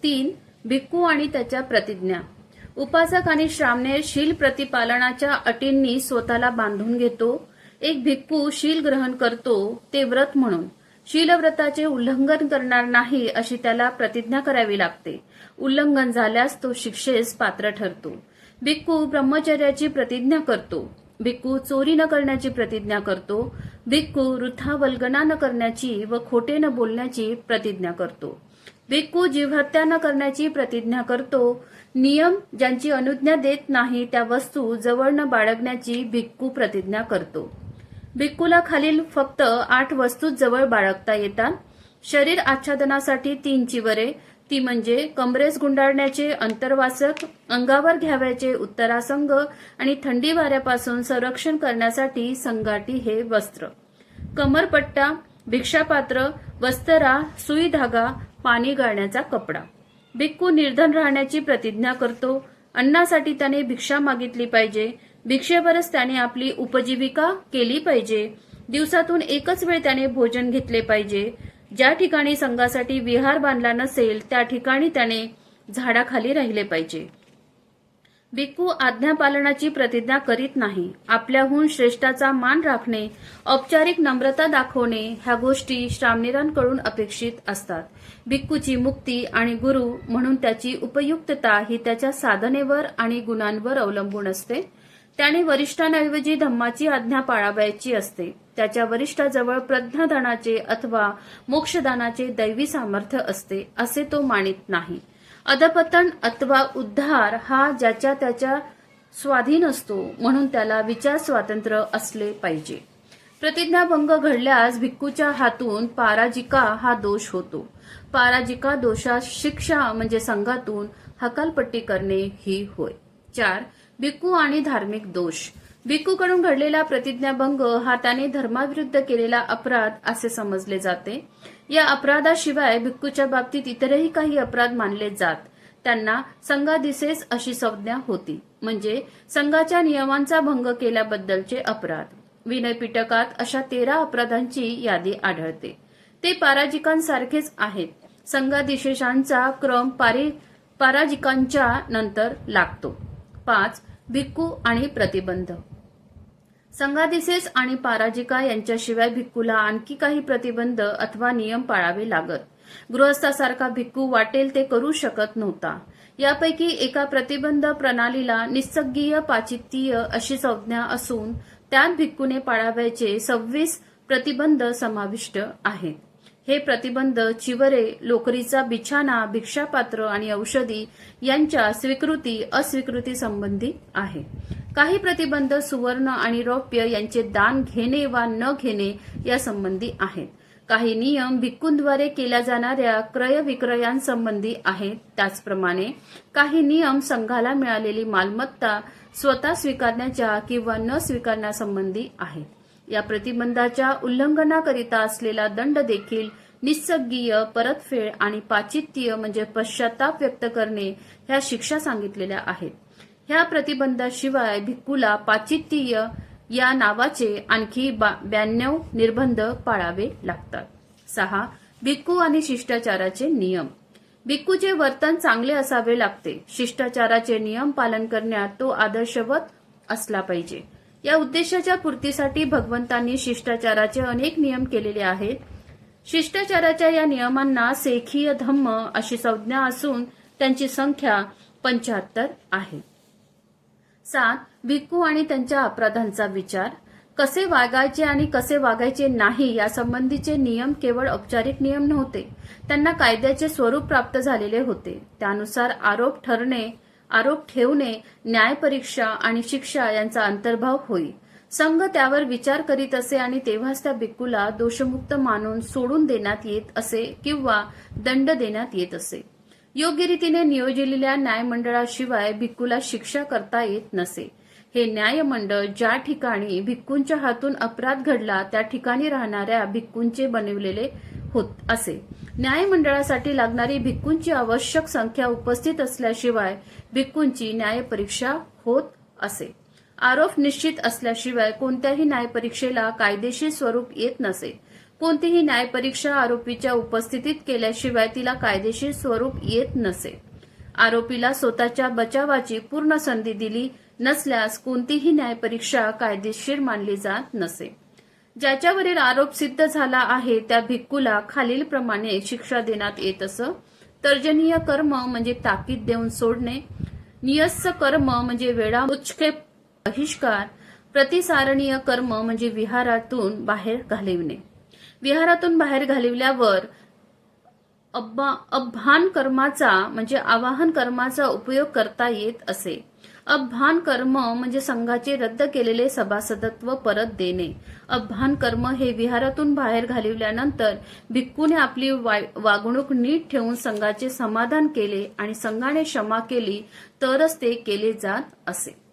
3. भिक्खू आणि त्याच्या प्रतिज्ञा. उपासक आणि श्रामणेर शील प्रतिपालनाच्या अटींनी स्वतःला बांधून घेतो. एक भिक्खू शील ग्रहण करतो ते व्रत म्हणून. शीलव्रताचे उल्लंघन करणार नाही अशी त्याला प्रतिज्ञा करावी लागते. उल्लंघन झाल्यास तो शिक्षेस पात्र ठरतो. भिक्खू ब्रह्मचर्याची प्रतिज्ञा करतो. भिक्खू चोरी न करण्याची प्रतिज्ञा करतो. भिक्खू वृथा वल्गना न करण्याची व खोटे न बोलण्याची प्रतिज्ञा करतो. भिक्खू जीवहत्या न करण्याची प्रतिज्ञा करतो. नियम ज्यांची अनुज्ञा देत नाही त्या वस्तू जवळ न बाळगण्याची भिक्खू प्रतिज्ञा करतो. भिक्खूला खालील फक्त 8 वस्तू जवळ बाळगता येतात. शरीर आच्छादनासाठी 3 चिवरे, ती म्हणजे कमरेस गुंडाळण्याचे अंतर्वासक, अंगावर घ्यावयाचे उत्तरासंग आणि थंडी वाऱ्यापासून संरक्षण करण्यासाठी संगाटी हे वस्त्र. कमरपट्टा, भिक्षापात्र, वस्तरा, सुई धागा, पाणी गाळण्याचा कपडा. भिक्खू निर्धन राहण्याची प्रतिज्ञा करतो. अन्नासाठी त्याने भिक्षा मागितली पाहिजे. भिक्षेवरच त्याने आपली उपजीविका केली पाहिजे. दिवसातून एकच वेळ त्याने भोजन घेतले पाहिजे. ज्या ठिकाणी संघासाठी विहार बांधला नसेल त्या ठिकाणी त्याने झाडाखाली राहिले पाहिजे. भिक्खू आज्ञापालनाची प्रतिज्ञा करीत नाही. आपल्याहून श्रेष्ठाचा मान राखणे, औपचारिक नम्रता दाखवणे ह्या गोष्टी श्रामणेरांकडून अपेक्षित असतात. भिक्खूची मुक्ती आणि गुरु म्हणून त्याची उपयुक्तता ही त्याच्या साधनेवर आणि गुणांवर अवलंबून असते. त्याने वरिष्ठांऐवजी धम्माची आज्ञा पाळावयाची असते. त्याच्या वरिष्ठाजवळ प्रज्ञादानाचे अथवा मोक्षदानाचे दैवी सामर्थ्य असते असे तो मानित नाही. अधपतन अथवा उद्धार हा ज्याच्या त्याच्या स्वाधीन असतो, म्हणून त्याला विचार स्वातंत्र्य असले पाहिजे. प्रतिज्ञाभंग घडल्यास भिक्खूच्या हातून पाराजिका हा दोष होतो. पाराजिका दोषास शिक्षा म्हणजे संघातून हकालपट्टी करणे ही होय. 4. भिक्खू आणि धार्मिक दोष. भिक्खूकडून घडलेला प्रतिज्ञाभंग हा त्याने धर्माविरुद्ध केलेला अपराध असे समजले जाते. या अपराधाशिवाय भिक्खूच्या बाबतीत इतरही काही अपराध मानले जात. त्यांना संघादिसेस अशी संज्ञा होती, म्हणजे संघाच्या नियमांचा भंग केल्याबद्दलचे अपराध. विनयपिटकात अशा 13 अपराधांची यादी आढळते. ते पाराजिकांसारखेच आहेत. संघादिशेषांचा क्रम पाराजिकांच्या नंतर लागतो. 5. भिक्खू आणि प्रतिबंध. संघादिसेस आणि पाराजिका यांच्याशिवाय भिक्खूला आणखी काही प्रतिबंध अथवा नियम पाळावे लागत. गृहस्थासारखा भिक्खू वाटेल ते करू शकत नव्हता. यापैकी एका प्रतिबंध प्रणालीला निस्सग्गीय पाचित्तीय अशी संज्ञा असून त्यात भिक्खूने पाळावयाचे 26 प्रतिबंध समाविष्ट आहेत. हे प्रतिबंध चिवरे, लोकरीचा बिछाना, भिक्षापात्र आणि औषधी यांच्या स्वीकृती अस्वीकृती संबंधी आहे. काही प्रतिबंध सुवर्ण आणि रौप्य यांचे दान घेणे वा न घेणे या संबंधी आहेत. काही नियम भिक्खूंद्वारे केल्या जाणाऱ्या क्रय विक्रयांसंबंधी आहेत. त्याचप्रमाणे काही नियम संघाला मिळालेली मालमत्ता स्वतः स्वीकारण्याच्या किंवा न स्वीकारण्यासंबंधी आहेत. या प्रतिबंधाच्या उल्लंघनाकरिता असलेला दंड देखील निस्सग्गीय, परतफेड आणि पाचित्य म्हणजे पश्चाताप व्यक्त करणे ह्या शिक्षा सांगितलेल्या आहेत. ह्या प्रतिबंधाशिवाय भिक्खूला पाचित्य या नावाचे आणखी 92 निर्बंध पाळावे लागतात. 6. भिक्खू आणि शिष्टाचाराचे नियम. भिक्खूचे वर्तन चांगले असावे लागते. शिष्टाचाराचे नियम पालन करण्यात तो आदर्शवत असला पाहिजे. या उद्देशाच्या पूर्तीसाठी भगवंतांनी शिष्टाचाराचे अनेक नियम केलेले आहेत. शिष्टाचाराच्या या नियमांना सेखीय धम्म अशी संज्ञा असून त्यांची संख्या 75 आहे. 7. भिक्खू आणि त्यांच्या अपराधांचा विचार. कसे वागायचे आणि कसे वागायचे नाही यासंबंधीचे नियम केवळ औपचारिक नियम नव्हते. त्यांना कायद्याचे स्वरूप प्राप्त झालेले होते. त्यानुसार आरोप ठेवणे, न्यायपरीक्षा आणि शिक्षा यांचा अंतर्भाव होई. संघ त्यावर विचार करीत असे आणि तेव्हाच त्या भिक्खूला दोषमुक्त मानून सोडून देण्यात येत असे किंवा दंड देण्यात येत असे. योग्य रीतीने नियोजलेल्या न्यायमंडळाशिवाय भिक्खूला शिक्षा करता येत नसे. हे न्यायमंडळ ज्या ठिकाणी भिक्खूंच्या हातून अपराध घडला त्या ठिकाणी राहणाऱ्या भिक्खूंचे बनविलेले होत असे. न्यायमंडळासाठी लागणारी भिक्खूंची आवश्यक संख्या उपस्थित असल्याशिवाय भिक्खूंची न्यायपरीक्षा होत असे. आरोप निश्चित असल्याशिवाय कोणत्याही न्यायपरीक्षेला कायदेशीर स्वरूप येत नसे. कोणतीही न्यायपरीक्षा आरोपीच्या उपस्थितीत केल्याशिवाय तिला कायदेशीर स्वरूप येत नसे. आरोपीला स्वतःच्या बचावाची पूर्ण संधी दिली नसल्यास कोणतीही न्यायपरीक्षा कायदेशीर मानली जात नसे. ज्याच्यावरील आरोप सिद्ध झाला आहे त्या भिक्खूला खालीलप्रमाणे शिक्षा देण्यात येत असं. तर्जनीय कर्म म्हणजे ताकीद देऊन सोडणे, नियस्स कर्म म्हणजे वेळा उच्चक्षेप बहिष्कार, प्रतिसारणीय कर्म म्हणजे विहारातून बाहेर घालविणे. विहारातून बाहेर घालविल्यावर अभ्भान कर्माचा म्हणजे आवाहन कर्माचा उपयोग करता येत असे. अभ्भान कर्म म्हणजे संघाचे रद्द केलेले सभासदत्व परत देणे. अभ्भान कर्म हे विहारातून बाहेर घालविल्यानंतर भिक्खूने आपली वागणूक नीट ठेवून संघाचे समाधान केले आणि संघाने क्षमा केली तरच ते केले जात असे.